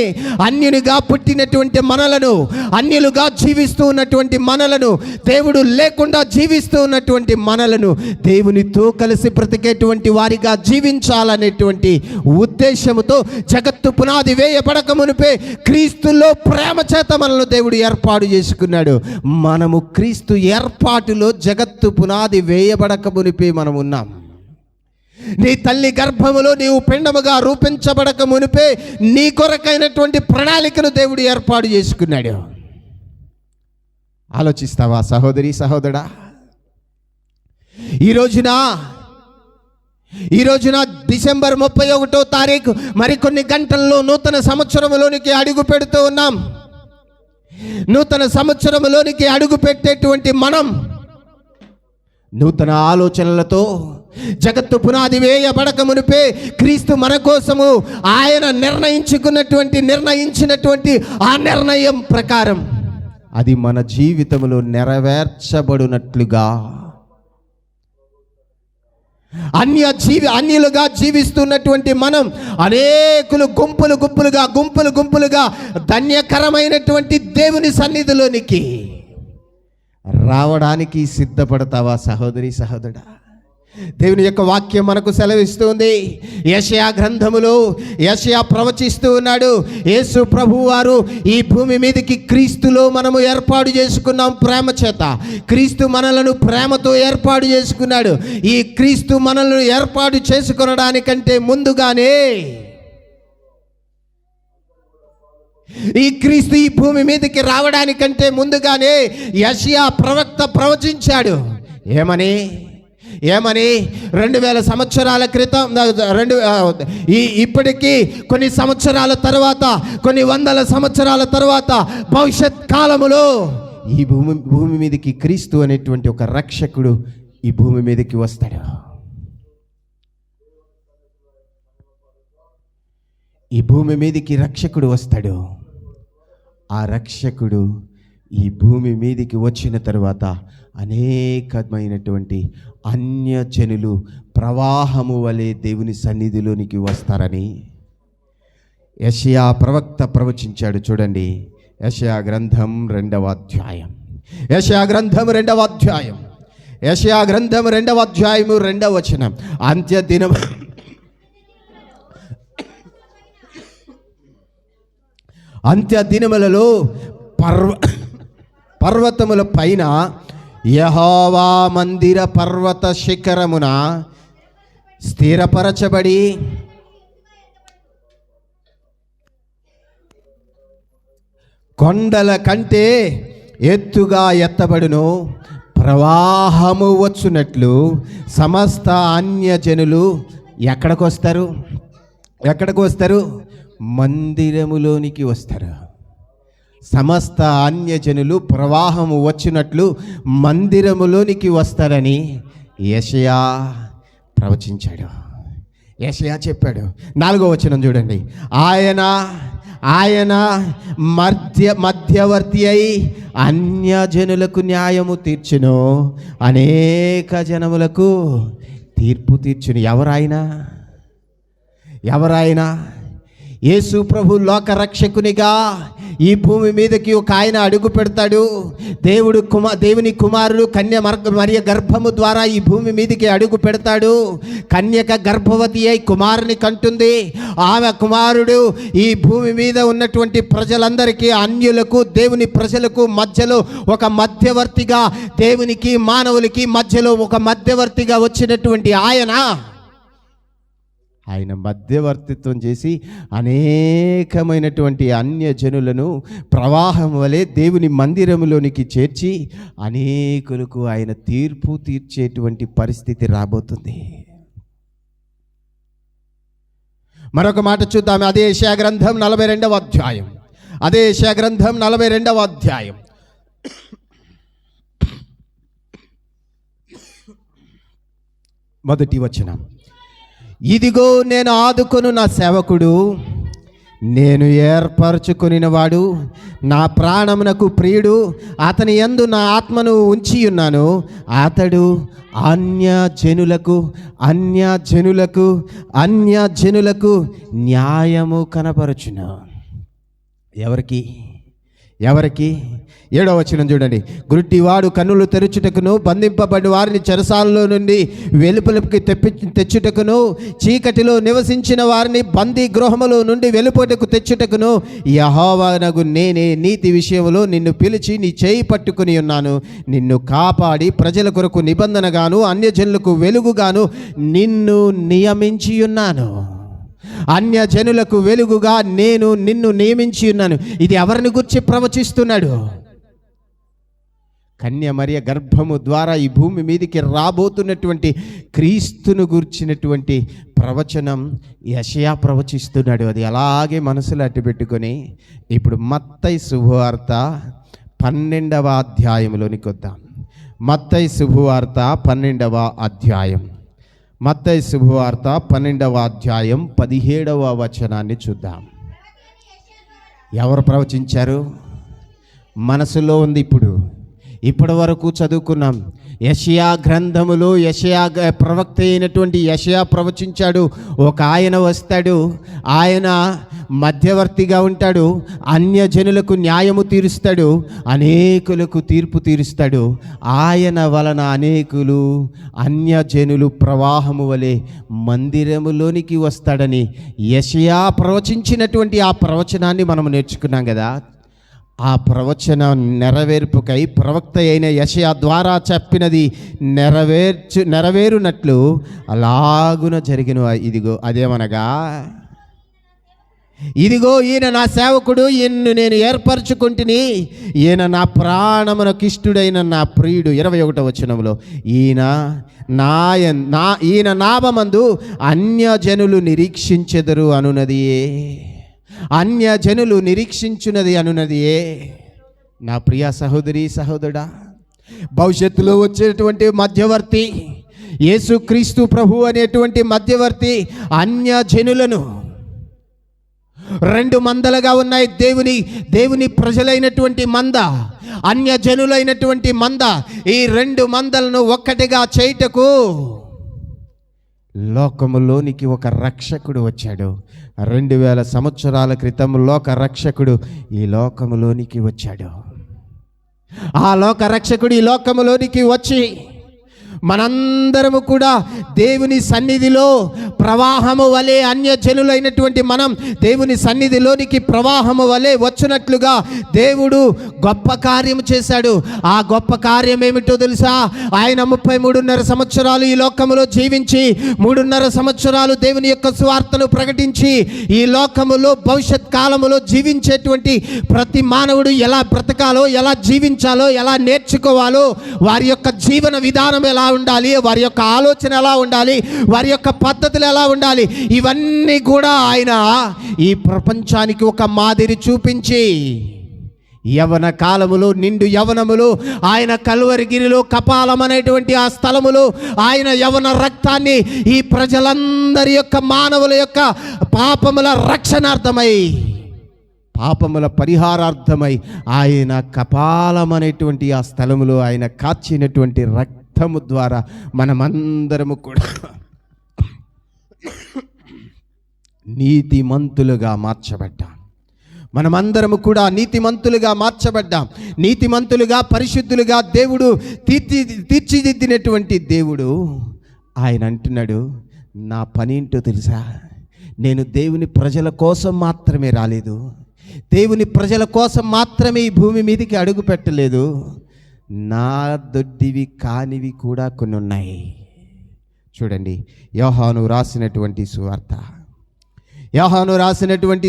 అన్యునిగా పుట్టినటువంటి మనలను, అన్యులుగా జీవిస్తూ ఉన్నటువంటి మనలను, దేవుడు లేకుండా జీవిస్తూ ఉన్నటువంటి మనలను దేవునితో కలిసి బ్రతికేటువంటి వారిగా జీవించాలనేటువంటి ఉద్దేశముతో జగత్తు పునాది వేయబడక మునిపే క్రీస్తులో ప్రేమ చేత మనల్ని దేవుడు ఏర్పాటు చేసుకున్నాడు. మనము క్రీస్తు ఏర్పాటులో జగత్తు పునాది వేయబడక మునిపే మనం ఉన్నాం. నీ తల్లి గర్భములో నీవు పిండముగా రూపించబడక మునిపే నీ కొరకైనటువంటి ప్రణాళికను దేవుడు ఏర్పాటు చేసుకున్నాడు. ఆలోచిస్తావా సహోదరి, సహోదరా? ఈ రోజున డిసెంబర్ 31వ తారీఖు, మరికొన్ని గంటల్లో నూతన సంవత్సరంలోనికి అడుగు పెడుతూ ఉన్నాం. నూతన సంవత్సరంలోనికి అడుగు పెట్టేటువంటి మనం నూతన ఆలోచనలతో జగత్తు పునాది వేయబడక మునిపే క్రీస్తు మన కోసము ఆయన నిర్ణయించినటువంటి ఆ నిర్ణయం ప్రకారం అది మన జీవితంలో నెరవేర్చబడినట్లుగా అన్యులుగా జీవిస్తున్నటువంటి మనం అనేకులు గుంపులుగా ధన్యకరమైనటువంటి దేవుని సన్నిధిలోనికి రావడానికి సిద్ధపడతావా సహోదరి, సహోదరుడా? దేవుని యొక్క వాక్యం మనకు సెలవిస్తుంది. యెషయా గ్రంథములో యెషయా ప్రవచిస్తూ ఉన్నాడు. యేసు ప్రభువు వారు ఈ భూమి మీదకి క్రీస్తులో మనము ఏర్పాటు చేసుకున్నాం ప్రేమ చేత. క్రీస్తు మనలను ప్రేమతో ఏర్పాటు చేసుకున్నాడు. ఈ క్రీస్తు మనలను ఏర్పాటు చేసుకొనడానికంటే ముందుగానే ఈ క్రీస్తు ఈ భూమి మీదకి రావడానికంటే ముందుగానే యెషయా ప్రవక్త ప్రవచించాడు. ఏమని 2000 సంవత్సరాల క్రితం, ఇప్పటికీ కొన్ని సంవత్సరాల తర్వాత, కొన్ని వందల సంవత్సరాల తర్వాత భవిష్యత్ కాలములో ఈ భూమి మీదకి క్రీస్తు అనేటువంటి ఒక రక్షకుడు ఈ భూమి మీదకి వస్తాడు. ఈ భూమి మీదకి రక్షకుడు వస్తాడు. ఆ రక్షకుడు ఈ భూమి మీదకి వచ్చిన తర్వాత అనేకమైనటువంటి అన్యజనులు ప్రవాహము వలె దేవుని సన్నిధిలోనికి వస్తారని యెషయా ప్రవక్త ప్రవచించాడు. చూడండి, యెషయా గ్రంథం 2వ అధ్యాయం, యెషయా గ్రంథం 2వ అధ్యాయం, యెషయా గ్రంథం 2వ అధ్యాయము 2వ వచనం. అంత్య దినములలో పర్వతముల పైన యెహోవా మందిర పర్వత శిఖరమున స్థిరపరచబడి కొండల కంటే ఎత్తుగా ఎత్తబడును. ప్రవాహము వచ్చునట్లు సమస్త అన్యజనులు ఎక్కడికి వస్తారు? మందిరములోనికి వస్తారు. సమస్త అన్యజనులు ప్రవాహము వచ్చినట్లు మందిరములోనికి వస్తారని యెషయా ప్రవచించాడు. యెషయా చెప్పాడు. 4వ వచనం చూడండి. ఆయన మధ్యవర్తి అయి అన్యజనులకు న్యాయము తీర్చును, అనేక జనములకు తీర్పు తీర్చును. ఎవరైనా యేసు ప్రభు లోక రక్షకునిగా ఈ భూమి మీదకి ఒక ఆయన అడుగు పెడతాడు. దేవుని కుమారుడు మరియ గర్భము ద్వారా ఈ భూమి మీదకి అడుగు పెడతాడు. కన్యక గర్భవతి అయి కుమారుని కంటుంది. ఆమె కుమారుడు ఈ భూమి మీద ఉన్నటువంటి ప్రజలందరికీ, అన్యులకు దేవుని ప్రజలకు మధ్యలో ఒక మధ్యవర్తిగా, దేవునికి మానవులకి మధ్యలో ఒక మధ్యవర్తిగా వచ్చినటువంటి ఆయన మధ్యవర్తిత్వం చేసి అనేకమైనటువంటి అన్యజనులను ప్రవాహం వలె దేవుని మందిరములోనికి చేర్చి అనేకులకు ఆయన తీర్పు తీర్చేటువంటి పరిస్థితి రాబోతుంది. మరొక మాట చూద్దాం. అదే యెషయా గ్రంథం 42వ అధ్యాయం, అదే యెషయా గ్రంథం 42వ అధ్యాయం. మొదటి వచనం. ఇదిగో నేను ఆదుకొను నా సేవకుడు, నేను ఏర్పరచుకొనినవాడు, నా ప్రాణమునకు ప్రియుడు, అతని యందు నా ఆత్మను ఉంచి ఉన్నాను. అతడు అన్యజనులకు న్యాయము కనపరచును. ఎవరికి? 7వ వచనం చూడండి. గుడ్డివాడు కన్నులు తెరుచుటకును, బంధింపబడి వారిని చెరసాలలో నుండి వెలుపలికి తెచ్చుటకును, చీకటిలో నివసించిన వారిని బందీ గృహములో నుండి వెలుపటకు తెచ్చుటకును యెహోవానగు నేనే నీతి విషయంలో నిన్ను పిలిచి నీ చేయి పట్టుకుని ఉన్నాను. నిన్ను కాపాడి ప్రజల కొరకు నిబంధనగాను అన్యజనులకు వెలుగుగాను నిన్ను నియమించి ఉన్నాను. అన్యజనులకు వెలుగుగా నేను నిన్ను నియమించి ఉన్నాను. ఇది ఎవరిని గురించి ప్రవచిస్తున్నాడు? కన్య మరియ గర్భము ద్వారా ఈ భూమి మీదికి రాబోతున్నటువంటి క్రీస్తును గూర్చినటువంటి ప్రవచనం యెషయా ప్రవచిస్తున్నాడు. అది అలాగే మనసులో అట్టి పెట్టుకొని ఇప్పుడు మత్తయి శుభవార్త 12వ అధ్యాయంలోనికి వద్దాం. మత్తయి శుభవార్త 12వ అధ్యాయం. మత్తయి శుభవార్త 12వ అధ్యాయం 17వ వచనాన్ని చూద్దాం. ఎవరు ప్రవచించారు? మనసులో ఉంది. ఇప్పటి వరకు చదువుకున్నాం. యెషయా గ్రంథములో ప్రవక్త అయినటువంటి యెషయా ప్రవచించాడు. ఒక ఆయన వస్తాడు, ఆయన మధ్యవర్తిగా ఉంటాడు, అన్యజనులకు న్యాయము తీరుస్తాడు, అనేకులకు తీర్పు తీరుస్తాడు. ఆయన వలన అనేకులు అన్యజనులు ప్రవాహము వలె మందిరములోనికి వస్తాడని యెషయా ప్రవచించినటువంటి ఆ ప్రవచనాన్ని మనం నేర్చుకున్నాం కదా. ఆ ప్రవచన నెరవేర్పుకై ప్రవక్త అయిన యెషయా ద్వారా చెప్పినది నెరవేరునట్లు అలాగున జరిగిన. ఇదిగో అదేమనగా, ఇదిగో ఈయన నా సేవకుడు, ఈయన్ను నేను ఏర్పరచుకుంటుని, ఈయన నా ప్రాణమునకు ఇష్టుడైన నా ప్రియుడు. 21వ వచనంలో ఈయన నామమందు అన్యజనులు నిరీక్షించెదరు అనునదియే. అన్యజనులు నిరీక్షించున్నది అనున్నదియే. నా ప్రియ సహోదరి సహోదరుడా, భవిష్యత్తులో వచ్చేటువంటి మధ్యవర్తి యేసుక్రీస్తు ప్రభు అనేటువంటి మధ్యవర్తి అన్యజనులను 2 మందలుగా ఉన్నాయి. దేవుని ప్రజలైనటువంటి మంద, అన్యజనులైనటువంటి మంద. ఈ 2 మందలను ఒక్కటిగా చేయుటకు లోకములోనికి ఒక రక్షకుడు వచ్చాడు. 2000 సంవత్సరాల క్రితం లోక రక్షకుడు ఈ లోకములోనికి వచ్చాడు. ఆ లోక రక్షకుడు ఈ లోకములోనికి వచ్చి మనందరము కూడా దేవుని సన్నిధిలో ప్రవాహము వలె, అన్యజనులైనటువంటి మనం దేవుని సన్నిధిలోనికి ప్రవాహము వలె వచ్చినట్లుగా దేవుడు గొప్ప కార్యం చేశాడు. ఆ గొప్ప కార్యం ఏమిటో తెలుసా? ఆయన 33.5 సంవత్సరాలు ఈ లోకములో జీవించి 3.5 సంవత్సరాలు దేవుని యొక్క సువార్తను ప్రకటించి ఈ లోకములో భవిష్యత్ కాలములో జీవించేటువంటి ప్రతి మానవుడు ఎలా బ్రతకాలో, ఎలా జీవించాలో, ఎలా నేర్చుకోవాలో, వారి యొక్క జీవన విధానం ఎలా ఉండాలి, వారి యొక్క ఆలోచన ఎలా ఉండాలి, వారి యొక్క పద్ధతులు ఎలా ఉండాలి, ఇవన్నీ కూడా ఆయన ఈ ప్రపంచానికి ఒక మాదిరి చూపించి యవన కాలములో, నిండు యవనములో ఆయన కల్వరిగిరిలో కపాలం అనేటువంటి ఆ స్థలములో ఆయన యవన రక్తాన్ని ఈ ప్రజలందరి యొక్క, మానవుల యొక్క పాపముల రక్షణార్థమై, పాపముల పరిహారార్థమై ఆయన కపాలం అనేటువంటి ఆ స్థలములో ఆయన కార్చినటువంటి రక్తము ద్వారా మనమందరము కూడా నీతిమంతులుగా మార్చబడ్డాం. మనమందరము కూడా నీతిమంతులుగా మార్చబడ్డాం. నీతిమంతులుగా, పరిశుద్ధులుగా దేవుడు తీర్చిదిద్దినటువంటి దేవుడు ఆయన అంటున్నాడు, నా పని ఏంటో తెలుసా? నేను దేవుని ప్రజల కోసం మాత్రమే రాలేదు, దేవుని ప్రజల కోసం మాత్రమే ఈ భూమి మీదకి అడుగు పెట్టలేదు. నా దొడ్డివి కానివి కూడా కొన్ని ఉన్నాయి. చూడండి, యోహాను రాసినటువంటి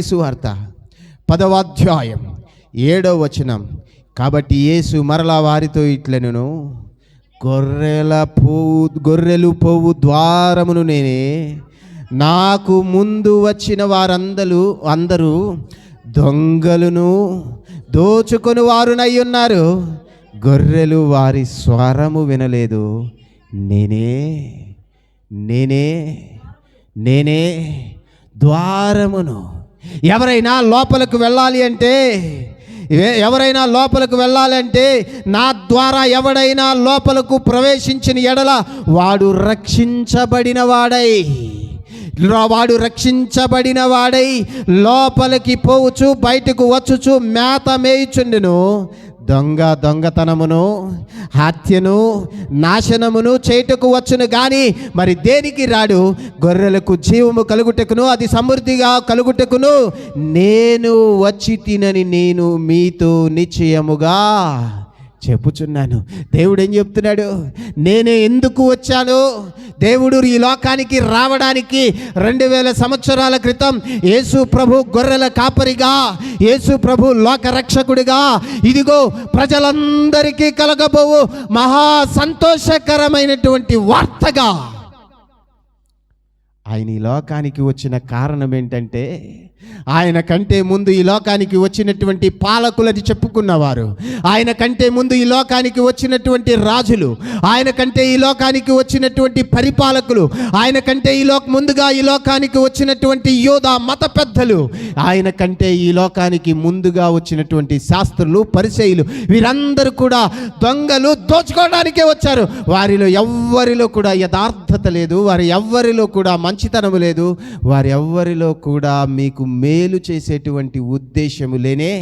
సువార్త 10వ అధ్యాయం 7వ వచనం. కాబట్టి యేసు మరలా వారితో ఇట్లనెను, గొర్రెలు పోవు ద్వారమును నేనే. నాకు ముందు వచ్చిన వారందరూ దొంగలను దోచుకొని వారునై ఉన్నారు, గొర్రెలు వారి స్వరము వినలేదు. నేనే నేనే నేనే ద్వారమును. ఎవరైనా లోపలికి వెళ్ళాలి అంటే నా ద్వారా ఎవడైనా లోపలకు ప్రవేశించిన ఎడల వాడు రక్షించబడిన వాడై లోపలికి పోవచ్చు, బయటకు వచ్చుచు మేత మేయుచుండును. దొంగతనమును, హత్యను, నాశనమును చేయుటకు వచ్చును గాని మరి దేనికి రాడు? గొర్రెలకు జీవము కలుగుటకును, అది సమృద్ధిగా కలుగుటకును నేను వచ్చి తినని నేను మీతో నిశ్చయముగా చెప్పుచున్నాను. దేవుడు ఏం చెప్తున్నాడు? నేను ఎందుకు వచ్చాను? దేవుడు ఈ లోకానికి రావడానికి 2000 సంవత్సరాల క్రితం యేసు ప్రభు గొర్రెల కాపరిగా, యేసు ప్రభు లోకరక్షకుడిగా, ఇదిగో ప్రజలందరికీ కలగబోవు మహా సంతోషకరమైనటువంటి వార్తగా ఆయన ఈ లోకానికి వచ్చిన కారణం ఏంటంటే, ఆయన కంటే ముందు ఈ లోకానికి వచ్చినటువంటి పాలకులని చెప్పుకున్నవారు, ఆయన కంటే ముందు ఈ లోకానికి వచ్చినటువంటి రాజులు, ఆయన కంటే ఈ లోకానికి వచ్చినటువంటి పరిపాలకులు, ఆయన కంటే ముందుగా ఈ లోకానికి వచ్చినటువంటి యోధా మత పెద్దలు, ఆయన కంటే ఈ లోకానికి ముందుగా వచ్చినటువంటి శాస్త్రులు, పరిసయ్యులు, వీరందరూ కూడా దొంగలు, దోచుకోవడానికే వచ్చారు. వారిలో ఎవ్వరిలో కూడా యథార్థత లేదు, వారి ఎవ్వరిలో కూడా మంచితనము లేదు, వారి ఎవ్వరిలో కూడా మీకు మేలు చేసేటువంటి ఉద్దేశము లేనే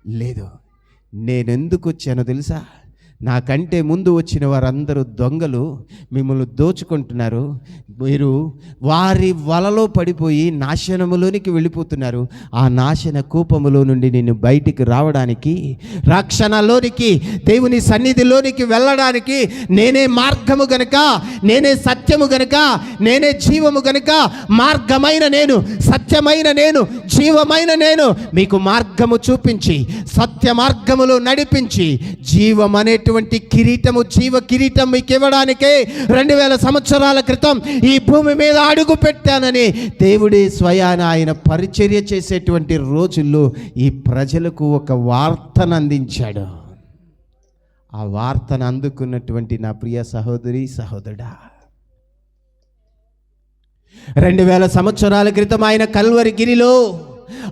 లేదు. నేనెందుకు వచ్చానో తెలుసా? నాకంటే ముందు వచ్చిన వారందరూ దొంగలు, మిమ్మల్ని దోచుకుంటున్నారు. మీరు వారి వలలో పడిపోయి నాశనములోనికి వెళ్ళిపోతున్నారు. ఆ నాశన కూపములో నుండి నేను బయటికి రావడానికి, రక్షణలోనికి, దేవుని సన్నిధిలోనికి వెళ్ళడానికి నేనే మార్గము గనుక, నేనే సత్యము గనుక, నేనే జీవము గనుక, మార్గమైన నేను, సత్యమైన నేను, జీవమైన నేను మీకు మార్గము చూపించి, సత్య మార్గములో నడిపించి, జీవం అనేటువంటి కిరీటము, జీవ కిరీటం మీకు ఇవ్వడానికే 2000 సంవత్సరాల క్రితం ఈ భూమి మీద అడుగు పెట్టానని దేవుడే స్వయాన ఆయన పరిచర్య చేసేటువంటి రోజుల్లో ఈ ప్రజలకు ఒక వార్తను అందించాడు. ఆ వార్తను అందుకున్నటువంటి నా ప్రియ సహోదరి, సహోదరుడా, 2000 సంవత్సరాల క్రితం ఆయన కల్వరి గిరిలో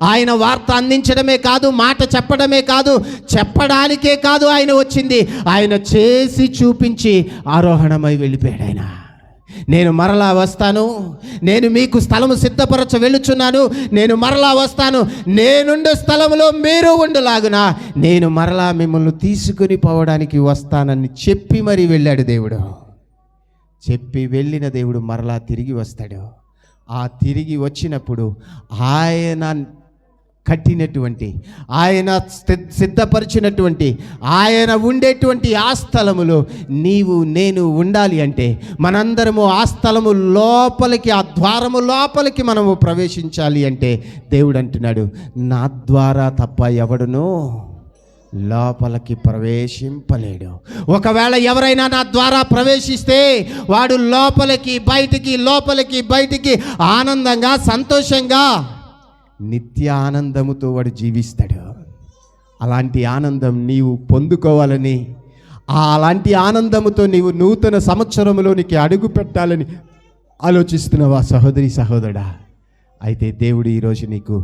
ఆయన వార్త అందించడమే కాదు, మాట చెప్పడమే కాదు, చెప్పడానికే కాదు ఆయన వచ్చింది, ఆయన చేసి చూపించి ఆరోహణమై వెళ్ళిపోయాడు. ఆయన నేను మరలా వస్తాను, నేను మీకు స్థలము సిద్ధపరచ వెళ్ళుచున్నాను, నేను మరలా వస్తాను, నేనుండే స్థలంలో మీరు ఉండలాగున నేను మరలా మిమ్మల్ని తీసుకుని పోవడానికి వస్తానని చెప్పి మరీ వెళ్ళాడు దేవుడు. చెప్పి వెళ్ళిన దేవుడు మరలా తిరిగి వస్తాడు. ఆ తిరిగి వచ్చినప్పుడు ఆయన కట్టినటువంటి, ఆయన సిద్ధపరిచినటువంటి, ఆయన ఉండేటువంటి ఆ స్థలములో నీవు నేను ఉండాలి అంటే మనందరము ఆ స్థలము లోపలికి, ఆ ద్వారము లోపలికి మనము ప్రవేశించాలి అంటే దేవుడు అంటున్నాడు, నా ద్వారా తప్ప ఎవడును లోపలికి ప్రవేశింపలేడు. ఒకవేళ ఎవరైనా నా ద్వారా ప్రవేశిస్తే వాడు లోపలికి బయటికి ఆనందంగా, సంతోషంగా, నిత్య ఆనందముతో వాడు జీవిస్తాడు. అలాంటి ఆనందం నీవు పొందుకోవాలని, అలాంటి ఆనందముతో నీవు నూతన సంవత్సరంలోనికి అడుగు పెట్టాలని ఆలోచిస్తున్నావా సహోదరి, సహోదరుడా? అయితే దేవుడు ఈరోజు నీకు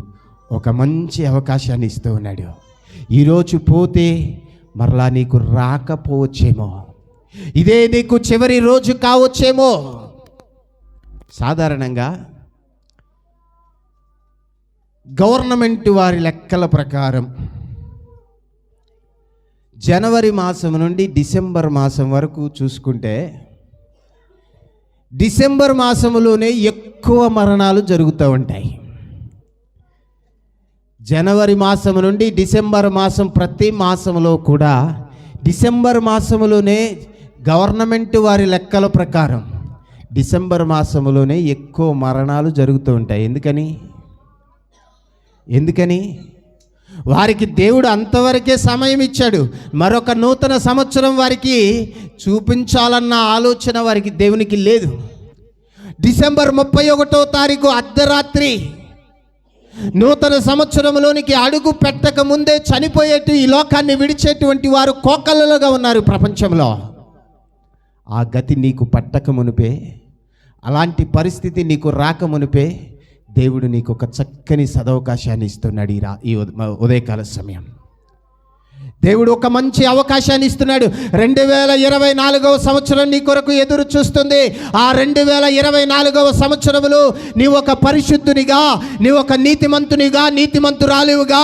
ఒక మంచి అవకాశాన్ని ఇస్తూ ఉన్నాడు. ఈరోజు పోతే మరలా నీకు రాకపోవచ్చేమో, ఇదే నీకు చివరి రోజు కావచ్చేమో. సాధారణంగా గవర్నమెంట్ వారి లెక్కల ప్రకారం జనవరి మాసం నుండి డిసెంబర్ మాసం వరకు చూసుకుంటే, డిసెంబర్ మాసంలోనే ఎక్కువ మరణాలు జరుగుతూ ఉంటాయి. జనవరి మాసం నుండి డిసెంబర్ మాసం, ప్రతి మాసంలో కూడా డిసెంబర్ మాసంలోనే గవర్నమెంట్ వారి లెక్కల ప్రకారం డిసెంబర్ మాసంలోనే ఎక్కువ మరణాలు జరుగుతూ ఉంటాయి. ఎందుకని వారికి దేవుడు అంతవరకే సమయం ఇచ్చాడు. మరొక నూతన సంవత్సరం వారికి చూపించాలన్న ఆలోచన వారికి దేవునికి లేదు. డిసెంబర్ 31వ తారీఖు అర్ధరాత్రి నూతన సంవత్సరంలోనికి అడుగు పెట్టక ముందే చనిపోయేట్టు ఈ లోకాన్ని విడిచేటువంటి వారు కోకళ్ళలుగా ఉన్నారు ప్రపంచంలో. ఆ గతి నీకు పట్టక మునిపే, అలాంటి పరిస్థితి నీకు రాక మునిపే దేవుడు నీకు ఒక చక్కని సదవకాశాన్ని ఇస్తున్నాడు. ఈ ఉదయకాల సమయం దేవుడు ఒక మంచి అవకాశాన్ని ఇస్తున్నాడు. 2024వ సంవత్సరం నీ కొరకు ఎదురు చూస్తుంది. ఆ 2024వ సంవత్సరంలో నీ ఒక పరిశుద్ధునిగా, నీ ఒక నీతిమంతునిగా, నీతిమంతురాలివిగా,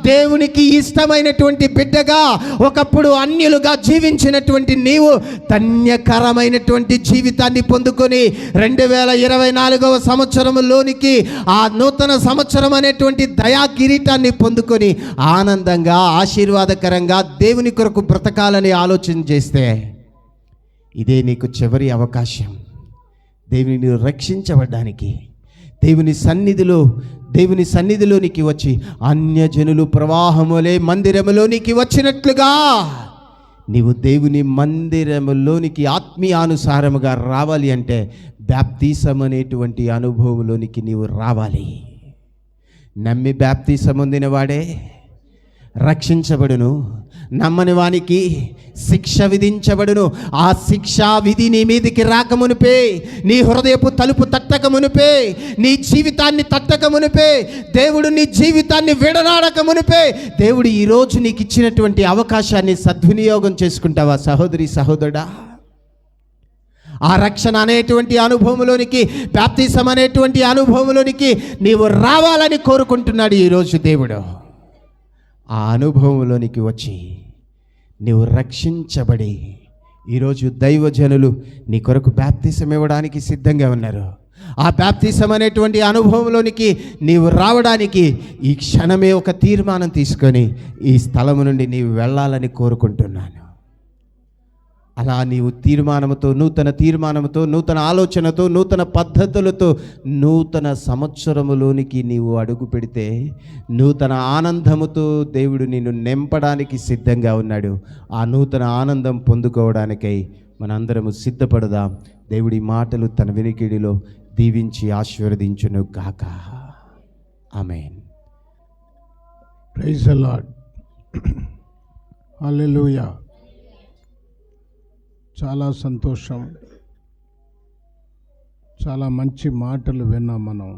దేవునికి ఇష్టమైనటువంటి బిడ్డగా, ఒకప్పుడు అన్యులుగా జీవించినటువంటి నీవు ధన్యకరమైనటువంటి జీవితాన్ని పొందుకొని 2024వ సంవత్సరంలోనికి ఆ నూతన సంవత్సరం అనేటువంటి దయా కిరీటాన్ని పొందుకొని ఆనందంగా, ఆశీర్వాదకరంగా దేవుని కొరకు బ్రతకాలని ఆలోచన చేస్తే ఇదే నీకు చివరి అవకాశం. దేవుని రక్షించబడ్డానికి దేవుని సన్నిధిలోనికి వచ్చి అన్యజనులు ప్రవాహములే మందిరములోనికి వచ్చినట్లుగా నీవు దేవుని మందిరములోనికి ఆత్మీయానుసారముగా రావాలి అంటే బాప్తీసం అనేటువంటి అనుభవంలోనికి నీవు రావాలి. నమ్మి బాప్తీసం పొందిన వాడే రక్షించబడును, నమ్మని వానికి శిక్ష విధించబడును. ఆ శిక్షా విధి నీ మీదికి రాకమునిపే, నీ హృదయపు తలుపు తట్టక మునిపే, నీ జీవితాన్ని తట్టక మునిపే, దేవుడు నీ జీవితాన్ని విడనాడక మునిపే, దేవుడు ఈరోజు నీకు ఇచ్చినటువంటి అవకాశాన్ని సద్వినియోగం చేసుకుంటావా సహోదరి, సహోదరుడా? ఆ రక్షణ అనేటువంటి అనుభవంలోనికి, బాప్తిసం అనేటువంటి అనుభవంలోనికి నీవు రావాలని కోరుకుంటున్నాడు ఈరోజు దేవుడు. ఆ అనుభవంలోనికి వచ్చి నీవు రక్షించబడి ఈరోజు దైవజనులు నీ కొరకు బాప్తిసం ఇవ్వడానికి సిద్ధంగా ఉన్నారు. ఆ బాప్తిసం అనేటువంటి అనుభవంలోనికి నీవు రావడానికి ఈ క్షణమే ఒక తీర్మానం తీసుకొని ఈ స్థలము నుండి నీవు వెళ్ళాలని కోరుకుంటున్నాను. అలా నీవు నూతన తీర్మానంతో, నూతన ఆలోచనతో, నూతన పద్ధతులతో నూతన సంవత్సరములోనికి నీవు అడుగు పెడితే నూతన ఆనందముతో దేవుడు నిన్ను నింపడానికి సిద్ధంగా ఉన్నాడు. ఆ నూతన ఆనందం పొందుకోవడానికై మనందరము సిద్ధపడదాం. దేవుడి మాటలు తన వినికిడిలో దీవించి ఆశీర్వదించును గాక. Amen. Praise the lord. Hallelujah. చాలా సంతోషం. చాలా మంచి మాటలు విన్నాం మనం.